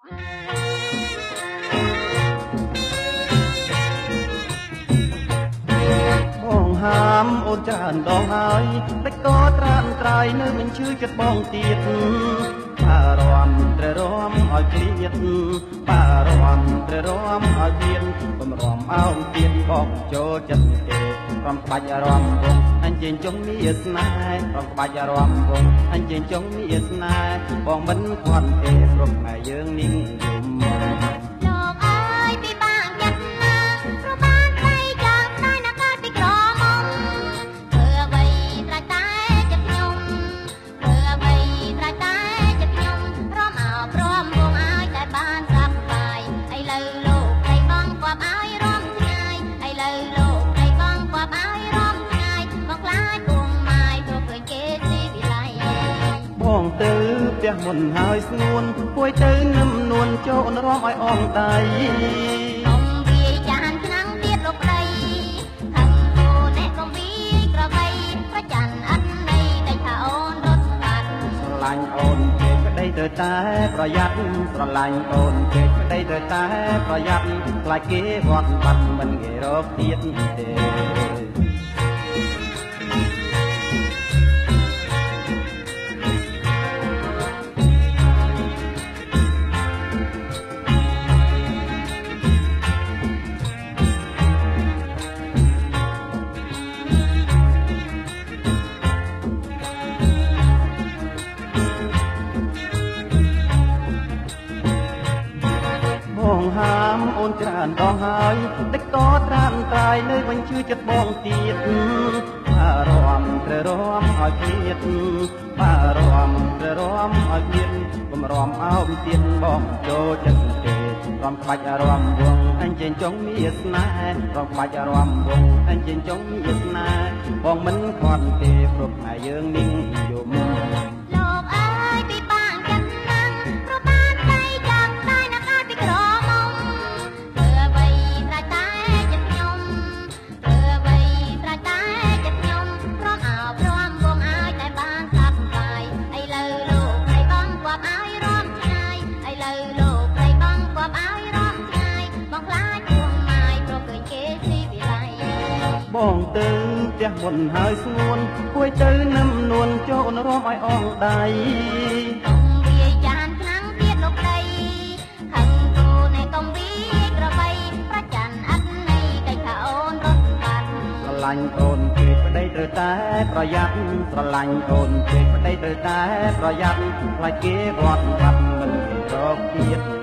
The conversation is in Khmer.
បងហាមអូនច្រើនដងហើយតែក៏ត្រានត្រៃនៅមិនឈឺចិត្តបងទៀតបារម្ភត្រេរំឲ្យគ្រៀតបារម្ភត្រេរំឲ្យគ្រៀតបំរំអោនទៀតបងចូលចិត្តទេរំក្បាច់រំវងអញជិញចុងមានស្នេហ៍រំក្បាច់រំវងអញជិញចុងមានស្នេហ៍បងមិនខ្វាន់ទេព្រោះតែយើងនេះយំបងទៅផ្ទះមុនហើយស្ងួនពួយទៅនឹមនួនចូលរំឲ្យអងដៃកុំវាចានឆ្នាំងទៀតលោកប្តីខាងគូអ្នកកុំវាក្របីប្រច័នអត់នៃតែថាអូនរត់បាត់ស្រឡាញ់អូនពេកក្តីទៅតែប្រយ័ត្នស្រឡាញ់អូនពេកក្តីទៅតែប្រយ័ត្នខ្លាចគេវត្តបាត់មិនគេរកទៀតទេបងហាមអូនច្រើនដងហើយតែក៏ត្រានត្រៃនៅវិញជឿចិត្តបងទៀតបារម្ភត្រេរំឲ្យគ្រៀតបារម្ភត្រេរំឲ្យគ្រៀតបំរំអោបទៀតបងចូលចិត្តទេរំក្បាច់រំវងអញជិញចុងមានស្នេហ៍រំក្បាច់រំវងអញជិញចុងមានស្នេហ៍បងមិនខ្វាន់ទេព្រោះតែយើងនេះយំបងទៅផ្ទះមុនហើយស្ងួនពួយទៅនឹមនួនចូលរំឲ្យអងដៃកុំវាចានឆ្នាំងទៀតលោកប្តីខាងគូអ្នកកុំវាក្របីប្រច័នអត់នៃតែថាអូនរត់បាត់ស្រឡាញ់អូនពេកប្តីត្រូវតែប្រយ័ត្នស្រឡាញ់អូនពេកប្តីត្រូវតែប្រយ័ត្នខ្លាចគេវត្តបាត់មិនគេរកទៀត